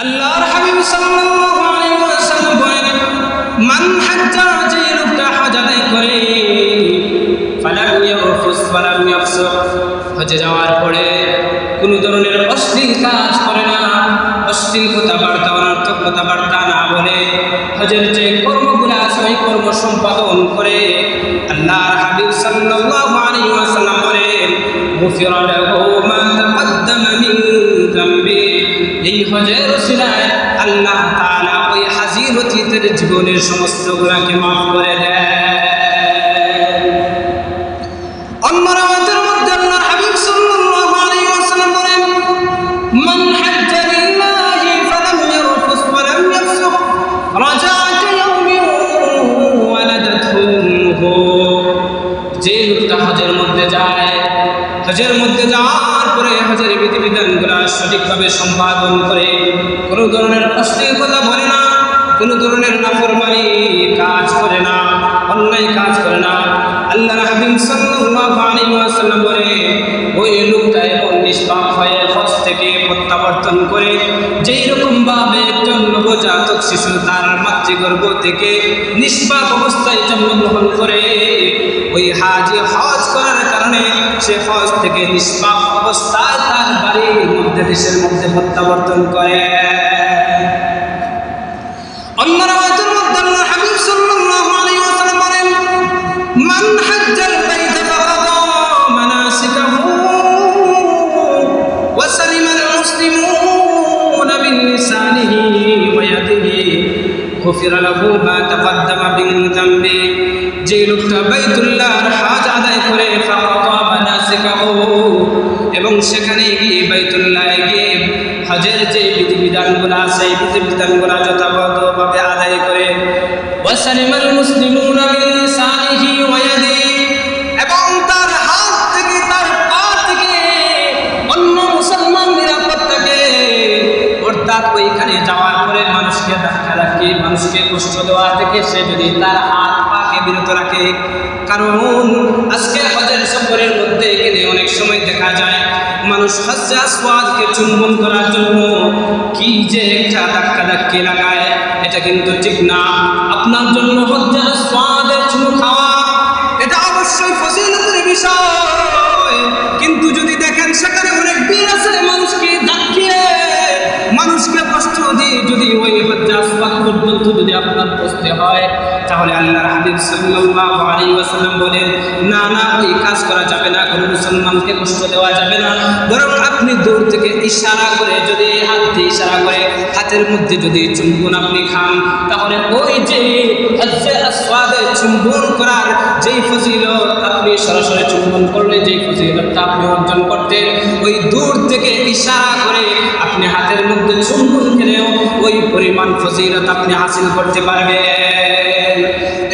আল্লাহর হাবিব সাল্লাল্লাহু আলাইহি ওয়াসাল্লাম বলেন, মান হাজ্জা, যে লোকটা হজ আদায় করে, ফালাম ইয়ারফুস ওয়ালাম ইয়াফসুক, হজে যাওয়ার পরে কোনো ধরনের অশ্লীল কাজ করে না, অশ্লীল কথাবার্তা, অনর্থক কথাবার্তা না বলে হজের যে কর্মগুলো আছে ওই কর্ম সম্পাদন করে, আল্লাহর হাবিব সাল্লাল্লাহু আলাইহি ওয়াসাল্লাম বলেন, গুফিরা লাহু মা তাকদ্দামা মিন যামবি, এই হজের উসিলায় আল্লাহ তাআলা ওই হাজির অতীতের জীবনের সমস্ত গুনাহকে মাফ করে দেন। অন্য রাওয়াতের মধ্যে আল্লাহর হাবিব সাল্লাল্লাহু আলাইহি ওয়াসাল্লাম বলেন, মান হাজ্জা লিল্লাহি ফালাম ইয়ারফুস ওয়ালাম ইয়াফসুক রাজা'a কায়াউমিন ওয়ালাদাতহু উম্মুহু, যে লোকটা হজের মধ্যে যায়, হজের মধ্যে যাওয়ার পরে হজের বিধিবিধানগুলো সঠিকভাবে সম্পাদন করে, কোনো ধরনের অশ্লীল কথা বলে না, কোনো ধরনের নাফরমানি কাজ করে না, অন্যায় কাজ করে না, আল্লাহর হাবিব সাল্লাল্লাহু আলাইহি ওয়াসাল্লাম বলে ওই লোকটা এমন নিষ্পাপ হয়ে হজ থেকে প্রত্যাবর্তন করে যেই রকম ভাবে একজন নবজাতক শিশু তার মাতৃগর্ভ থেকে নিষ্পাপ অবস্থায় জন্মগ্রহণ করে, ওই হাজি হজ করার কারণে সে হজ থেকে নিষ্পাপ অবস্থায় তার বাড়ির মধ্যে দেশের মধ্যে প্রত্যাবর্তন করে। অন্য রাওয়াতের মধ্যে আল্লাহর হাবিব সাল্লাল্লাহু আলাইহি ওয়াসাল্লাম বলেন, মান হাজ্জাল বাইতা ফাআদা মানাসিকাহু ওয়া সালিমাল মুসলিমুনা মিন লিসানিহি ওয়া ইয়াদিহি গুফিরা লাহু মা তাকদ্দামা মিন যামবি, যে লোকটা বাইতুল্লাহর হজ আদায় করে, ফাআদা মানাসিকাহু, এবং সেখানে গিয়ে বাইতুল্লাহে গিয়ে হজের যে বিধিবিধানগুলো আছে এই বিধিবিধানগুলো যথাযথভাবে আদায় করে, ওয়া সালিমাল মুসলিমুনা মিন লিসানিহি ওয়া ইয়াদিহি, এবং তার হাত থেকে তার পা থেকে অন্য মুসলমান নিরাপদ থাকে, অর্থাৎ ওইখানে যাওয়ার পরে মানুষকে ধাক্কাধাক্কি, মানুষকে কষ্ট দেওয়া থেকে সে যদি তার হাত পাকে বিরত রাখে। কারণ আজকে হজের সফরের মধ্যে এখানে অনেক সময় দেখা যায় মানুষ হজ্জে আসওয়াদকে চুম্বন করার জন্য কি যে একটা ধাক্কাধাক্কি লাগায়, এটা কিন্তু ঠিক না। আপনার জন্য হজ্জে আসওয়াদের চুমু খাওয়া এটা অবশ্যই ফজিলতের বিষয়, কিন্তু যদি দেখেন সেখানে অনেক বীর আছে, মানুষকে ধাক্কিয়ে মানুষকে কষ্ট দিয়ে যদি ওই হজ্জে আসওয়াদ পর্যন্ত যদি আপনার পৌঁছতে হয়, তাহলে আল্লাহর হাবিব সাল্লাল্লাহু আলাইহি ওয়াসাল্লাম বলেন, না না, ওই কাজ করা যাবে না, কোনো মুসলমানকে কষ্ট দেওয়া যাবে না, বরং আপনি দূর থেকে ইশারা করে, যদি হাত দিয়ে ইশারা করে হাতের মধ্যে যদি চুম্বন আপনি খান, তাহলে ওই যে হজ্জে আসওয়াদে চুম্বন করার যেই ফজিলত, আপনি সরাসরি চুম্বন করলে যেই ফজিলতটা আপনি অর্জন করতেন, ওই দূর থেকে ইশারা করে আপনি হাতের মধ্যে চুম্বন খেলেও ওই পরিমাণ ফজিলত আপনি হাসিল করতে পারবেন।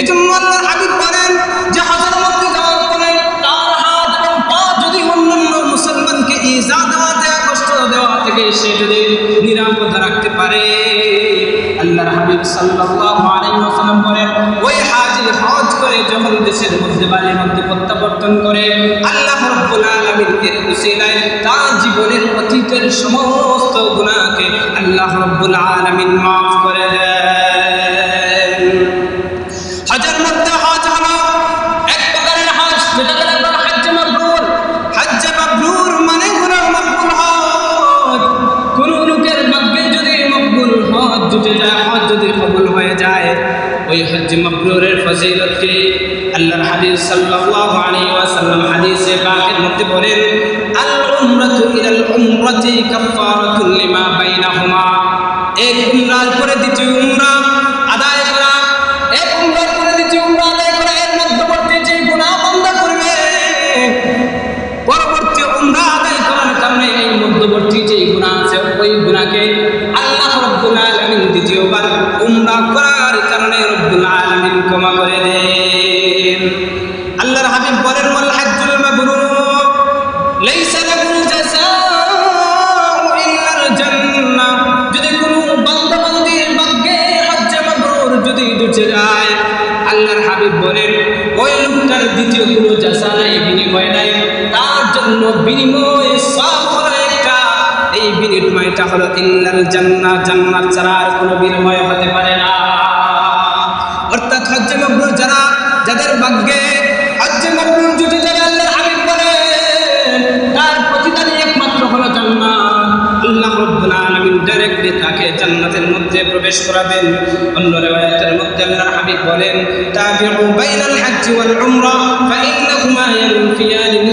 এই জন্য আল্লাহর হাবিব বলেন যে হজের মধ্যে যাওয়ার পরে তার হাত এবং পা যদি অন্যান্য মুসলমানকে ইজা দেওয়া, কষ্ট দেওয়া থেকে সে যদি নিরাপদ রাখতে পারে, আল্লাহর হাবিব সাল্লাল্লাহু আলাইহি ওয়াসাল্লাম বলেন, ওই হাজি হজ করে যখন দেশের মধ্যে বাড়ির মধ্যে প্রত্যাবর্তন করে, আল্লাহ রাব্বুল আলামিন এর উসিলায় তার জীবনের অতীতের সমস্ত গুনাহকে আল্লাহ রাব্বুল আলামিন মাফ করে দেন। হজের মধ্যে হজ হলো এক প্রকারের হজ, যেটা বলা হয় হজ্জে মাবরুর। হজ্জে মাবরুর মানে হলো মকবুল হজ। কোন লোকের ভাগ্যে যদি মকবুল হজ জুটে যায়, হজ যদি কবুল হয়ে যায়, ওই হজ্জে মাবরুরের ফজিলতকে আল্লাহর হাবিব সাল্লাল্লাহু আলাইহি ওয়াসাল্লাম হাদিসে পাকের মধ্যে বলেন, আল উমরাতু ইলাল উমরাতি কাফফারাতুল লিমা বাইনাহুমা, এক উমরার পরে দ্বিতীয় উমরা আদায় করা, এক উমরার পরে দ্বিতীয় উমরা আদায় করা, এর মধ্যবর্তী যে গুনাহ বান্দা করবে, পরবর্তী উমরা আদায় করার কারণে এই মধ্যবর্তী যে গুনাহ আছে ওই গুনাহকে আল্লাহ রাব্বুল আলামিন দ্বিতীয়বার উমরা করার কারণে রাব্বুল আলামিন ক্ষমা করে দেন। আল্লাহর হাবিব বলেন, ওয়াল হজ্জুল মাবরুর লাইসা লাহু জাযাউ ইল্লাল জান্নাহ, যদি কোনো বান্দা বান্দির ভাগ্যে হজ্জে মাবরুর যদি জুটে যায়, আল্লাহর হাবিব বলেন ওই লোকটার দ্বিতীয় কোনো জাযা নাই, বিনিময় নাই, তার জন্য বিনিময় সওয়াব হলো একটা, এই বিনিময়টা হলো ইল্লাল জান্নাহ, জান্নাত ছাড়া আর কোনো বিনিময় হতে পারে না। অর্থাৎ হজ্জে মাবরুর যাদের ভাগ্যে হজ্জে মাবরুর জুটে যাবে, আল্লাহর হাবিব বলেন তার প্রতিদানই একমাত্র হলো জান্নাত। আল্লাহ রাব্বুল আলামিন ডাইরেক্টলি তাকে জান্নাতের মধ্যে প্রবেশ করাবেন। অন্য riwayat-এর মধ্যে আল্লাহর হাবিব বলেন তাবিউ বাইনাল হজ্জ ওয়াল উমরা ফাইন্নাহুমা ইয়ানফিয়ানিল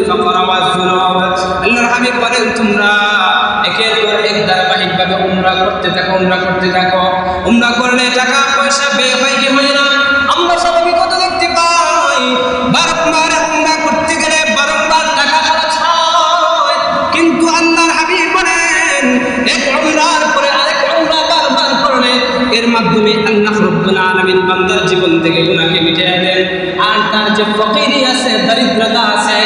ফাকরা ওয়াজ যুনুব। আল্লাহর হাবিব বলেন তোমরা একের পর এক ধারাবাহিকভাবে উমরা করতে থাকো। উমরা করলে টাকা পয়সা ব্যয় হয় কি হয় না? আমরা সবাই কত দেখতে পাই, বারবার উমরা করতে গেলে বারবার টাকা খরচ হয়, কিন্তু আল্লাহর হাবিব বলেন এক উমরার পরে আরেক উমরা বারবার করলে এর মাধ্যমে আল্লাহ রাব্বুল আলামিন বান্দার জীবন থেকে গুনাহকে মিটিয়ে দেন। আর তার যে ফকিরি আছে, দরিদ্রতা আছে,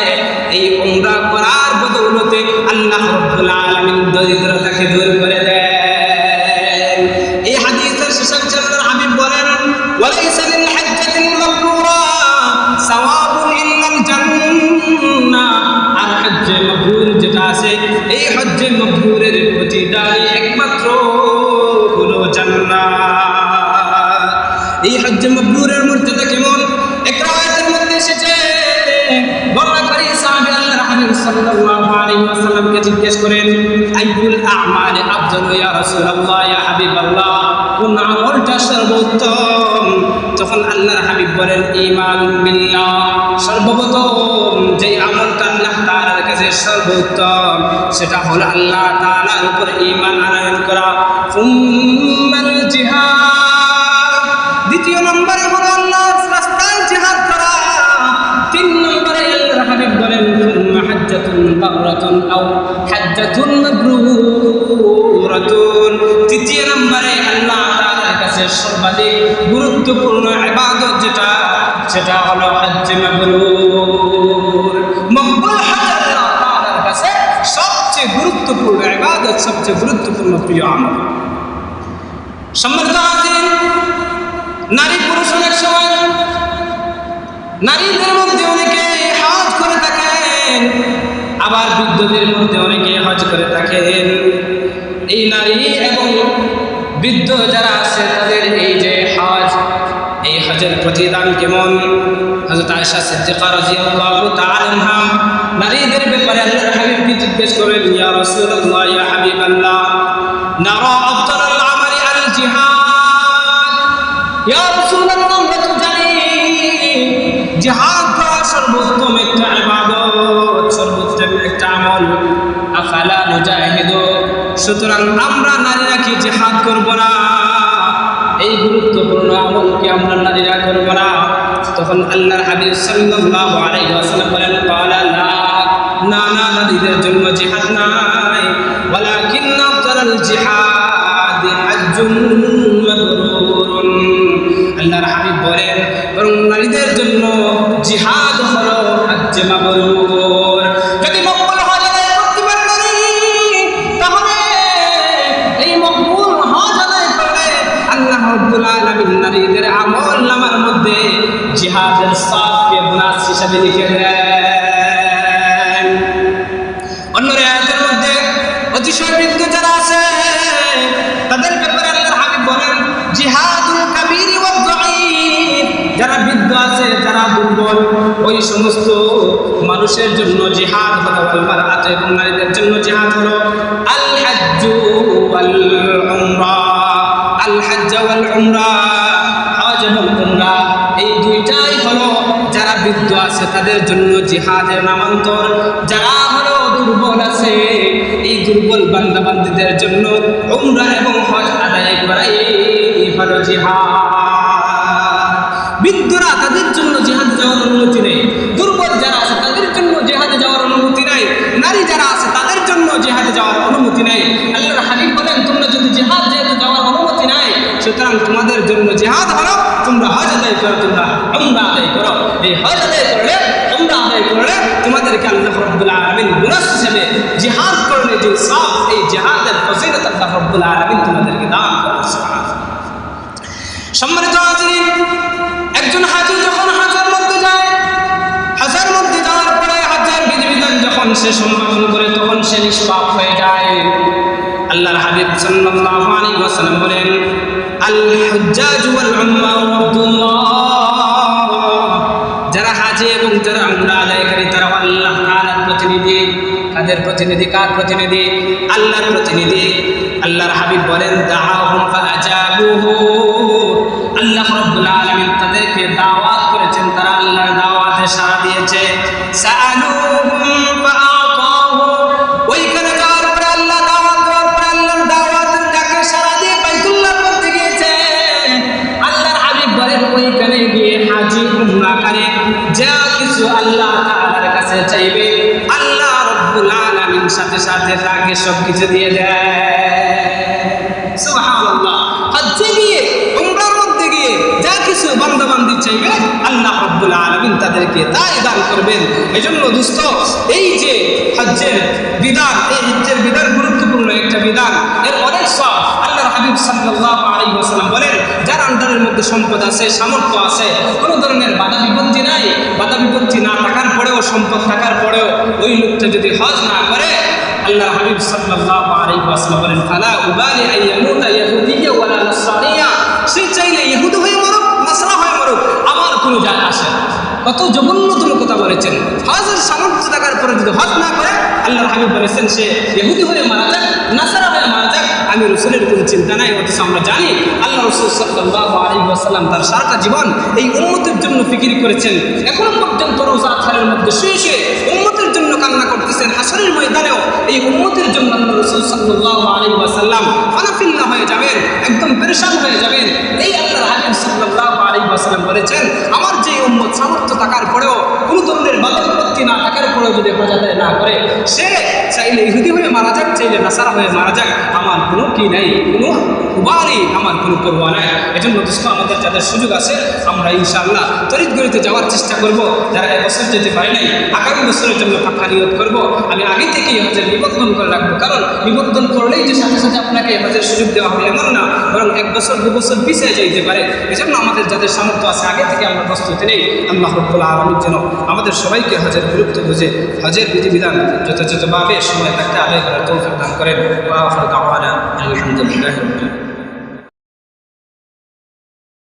এই উমরা করার বদৌলতে আল্লাহ রাব্বুল আলামিন দরিদ্রতাকে দূর করে দেন। এই হাদিসের শেষে আল্লাহর হাবিব বলেন ওয়ালাইসা লিল হজ্জাতিল মাবরুরা সাওয়াবুন ইল্লাল জান্নাহ। আর হজ্জে মাবরুর যেটা আছে, এই হজ্জে মাবরুরের প্রতিদান একমাত্র হলো জান্নাত। এই হজ্জে মাবরুরের মর্যাদা কেমন? এক রাওয়ায়াতের মধ্যে এসেছে বর্ণনাকারী সাহাবী আল্লাহর হাবিব সাল্লাল্লাহু আলাইহি ওয়াসাল্লামকে জিজ্ঞেস করেন আইয়ুল আ'মালি আফদালু ইয়া রাসূলুল্লাহ, ইয়া হাবিবাল্লাহ, কোন আমলটা সর্বোত্তম? তখন আল্লাহর হাবিব বলেন ঈমান বিল্লাহ, সর্বপ্রথম যে আমলটা আল্লাহ তাআলার কাছে সর্বোত্তম সেটা হলো আল্লাহ তাআলার উপর ঈমান আনয়ন করা। সুম্মাল জিহাদ, দ্বিতীয় নম্বরে হলো আল্লাহর রাস্তায় জিহাদ করা। তিন নম্বরে আল্লাহর হাবিব বলেন সুম্মা হাজ্জাতুন বাররাতুন আও হাজ্জাতুন মাবরুরাতুন। তৃতীয় নম্বরে আল্লাহ তাআলার কাছে সর্বাধিক গুরুত্বপূর্ণ ইবাদত যেটা, সেটা হলো হজ্জে মাবরুর। মকবুল হজ আল্লাহ তাআলার কাছে সবচেয়ে গুরুত্বপূর্ণ ইবাদত, সবচেয়ে গুরুত্বপূর্ণ প্রিয় আমল। সম্মানিত হাজিরিন, নারী পুরুষ অনেক সময় নারীদের মধ্যে অনেকে হজ করে থাকেন, আবার বৃদ্ধদের মধ্যে অনেকে হজ করে থাকেন। এই নারী এবং বৃদ্ধ যারা আছে তাদের এই যে হজ, এই হজের প্রতিদান কেমন? হযরত আয়েশা সিদ্দিকা রাদিয়াল্লাহু তাআলা আনহা নারীদের ব্যাপারে আল্লাহর হাবিবকে জিজ্ঞেস করেন ইয়া রাসূলুল্লাহ, ইয়া হাবিবাল্লাহ, নারা আফদালাল আমালি আল জিহাদ। ইয়া রাসূলুল্লাহ, আমরা তো জানি জিহাদ করা সর্বোত্তম একটা ইবাদত, সর্বোত্তম একটা আমল। আফালা নুজাহিদু, সুতরাং আমরা নারীরা কি জিহাদ করব না? এই গুরুত্বপূর্ণ আমলকে আমরা নারীরা করব না? তখন আল্লাহর হাবিব সাল্লাল্লাহু আলাইহি ওয়াসাল্লাম বলেন ক্বালা লা, না না, নারীদের জন্য জিহাদ নাই। ওয়ালাকিন আফদালুল জিহাদ হজ্জুন মাবরুরুন। আল্লাহর হাবিব বলেন বরং নারীদের জন্য জিহাদ হলো হজ্জে মাবরুর। যদি মকবুল হজ আদায় করতে পারে নারী, তাহলে এই মকবুল হজ আদায় করে আল্লাহ রাব্বুল আলামিন নারীদের আমলনামার মধ্যে জিহাদের সওয়াবকে বোনাস হিসেবে লিখে দেন। অন্য আয়াতের মধ্যে অতিশয় বৃদ্ধ যারা আছে তাদের ব্যাপারে আল্লাহর হাবিব বলেন জিহাদুল কাবীর ওয়াদ দাঈফ। যারা বৃদ্ধ আছে, যারা দুর্বল, ওই সমস্ত মানুষের জন্য জিহাদ হলো আল মারআত, এবং নারীদের জন্য জিহাদ হলো আল হজ্জু ওয়াল উমরা। আল হজ্জ ওয়াল উমরা, হজ এবং উমরা, এই দুইটাই হলো যারা বৃদ্ধ আছে তাদের জন্য জিহাদের নামান্তর। যারা হলো দুর্বল আছে, এই দুর্বল বান্দা বান্দীদের জন্য উমরা এবং হজ আদায় করাই হলো জিহাদ। বৃদ্ধরা, তাদের জন্য জিহাদে যাওয়ার অনুমতি নেই। দুর্বল যারা আছে তাদের জন্য জিহাদে যাওয়ার অনুমতি নাই। নারী যারা আছে তাদের জন্য জিহাদে যাওয়ার অনুমতি নাই। আল্লাহর হাবিব বলেন তোমরা যদি জিহাদ যেতে যাওয়ার অনুমতি নাই, সুতরাং তোমাদের জন্য জিহাদ হলো তোমরা হজ আদায় করো, তোমরা উমরা আদায় করো। এই হজ আদায় করলে, উমরা আদায় করলে তোমাদেরকে আল্লাহ রাব্বুল আলামিন বোনাস হিসেবে জিহাদ করলে যে সওয়াব, এই জিহাদের ফজিলত আল্লাহ রাব্বুল আলামিন তোমাদেরকে দান করেন। সুবহানাল্লাহ। সম্মানিত হাজিরিন, একজন হাজী যখন হজের মধ্যে যায়, হজের মধ্যে যাওয়ার পরে হজের বিধিবিধান যখন সে সম্পাদন করে তখন সে নিষ্পাপ হয়ে যায়। আল্লাহর হাবিব সাল্লাল্লাহু আলাইহি ওয়াসাল্লাম বলেন, আল হুজ্জাজ ওয়াল উমরাউ আব্দুল্লাহ, যারা হাজি এবং যারা উমরা আদায়কারী তারা আল্লাহ তাআলার প্রতিনিধি। কাদের প্রতিনিধি? কার প্রতিনিধি? আল্লাহর প্রতিনিধি। আল্লাহর হাবিব বলেন, দাআহুম ফাআজাবুহু, আল্লাহ রাব্বুল আলামিন তাদেরকে দাওয়াত করেছেন, তারা আল্লাহর দাওয়াতে সাড়া দিয়েছে। সাআলুহুম ফাআতাহু, ওইখানে যাওয়ার পরে আল্লাহ দাওয়াত দেওয়ার পরে আল্লাহর দাওয়াতের ডাকে সাড়া দিয়ে বাইতুল্লাহর মধ্যে গিয়েছে। আল্লাহর হাবিব বলেন, ওইখানে গিয়ে হাজি উমরাকারী যা কিছু আল্লাহ তাআলার কাছে চাইবে আল্লাহ রাব্বুল আলামিন সাথে সাথে তাকে সবকিছু দিয়ে দেয়। সুবহানাল্লাহ। হজ্জে গিয়ে উমরার মধ্যে গিয়ে যা কিছু বান্দাবান্দি চাইবে আল্লাহ রাব্বুল আলামিন তাদেরকে তাই দান করবেন। এজন্য দোস্ত, এই যে হজ্জের বিধান, এই হজ্জের বিধান গুরুত্বপূর্ণ একটা বিধান, এর অনেক সওয়াব। আল্লাহর হাবিব সাল্লাল্লাহু আলাইহি ওয়াসাল্লাম বলেন, যার আন্ডারের মধ্যে সম্পদ আছে, সামর্থ্য আছে, কোনো ধরনের বাধা বিপত্তি নাই, বাধা বিপত্তি না থাকার পরেও, সম্পদ থাকার পরেও ওই লোকটা যদি হজ না করে, আল্লাহর হাবিব সাল্লাল্লাহু আলাইহি ওয়াসাল্লাম বলেন, ফালা উবালি আইয়ামুতা ইয়াহুদিয়্যা ওয়ালা নাসরানিয়্যা, সে চাইলে ইহুদি হয়ে মরুক, নাসরা হয়ে মরুক, আমার কোনো যায় আসে না। কত জঘন্যতম কথা বলেছেন। হজের সামর্থ্য থাকার পরে যদি হজ না করে, আল্লাহর হাবিব বলেছেন সে ইহুদি হয়ে মারা যাক, নাসারা হয়ে মারা যাক, আমি রাসূলের কোনো চিন্তা নাই। অথচ আমরা জানি আল্লাহ রাসূল সাল্লাল্লাহু আলাইহি ওয়াসাল্লাম তার সারাটা জীবন এই উম্মতের জন্য ফিকির করেছেন। এখনো পর্যন্ত রোজা আথারের মধ্যে শুয়ে শুয়ে উম্মতের জন্য কান্না করতেছেন। হাসরের ময়দানেও এই উম্মতের জন্য আল্লাহ রাসূল সাল্লাল্লাহু আলাইহি ওয়াসাল্লাম ফানাফিল্লা হয়ে যাবেন, একদম পেরেশান হয়ে যাবেন। এই আল্লাহর হাবিব সাল্লাল্লাহু আলাইহি ওয়াসাল্লাম বলেছেন, আমার যে উম্মত সামর্থ্য থাকার পরেও, কোনো ধরনের বাধা বিপত্তি না থাকার পরেও যদি হজ আদায় না করে, সে চাইলে ইহুদি হয়ে মারা যাক, চাইলে নাসারা হয়ে মারা যাক, আমার কোনো কি নাই, কোনো উবারই, আমার কোনো পরোয়া নাই। এজন্য দোস্ত, আমাদের যাদের সুযোগ আছে আমরা ইনশাআল্লাহ তরিত গতিতে যাওয়ার চেষ্টা করব। যারা এবছর যেতে পারি নাই, আগামী বছরের জন্য পাক্কা নিয়ত করব। আমি আগে থেকেই হজের নিবন্ধন করে রাখবো, কারণ নিবন্ধন করলেই যে সাথে সাথে আপনাকে হজের সুযোগ দেওয়া হবে এমন না, বরং 1 বছর 2 বছর পিছিয়ে যাইতে পারে। এজন্য আমাদের যাদের সামর্থ্য আছে আগে থেকে আমরা প্রস্তুতি নেই। আল্লাহ রাব্বুল আলামিন যেন আমাদের সবাইকে হজের গুরুত্ব বুঝে হজের বিধিবিধান যথাযথভাবে সময় থাকতে আদায় করার তৌফিক দান করেন। ওয়া আখিরু দাওয়ানা আলহামদুলিল্লাহি রাব্বিল আলামিন।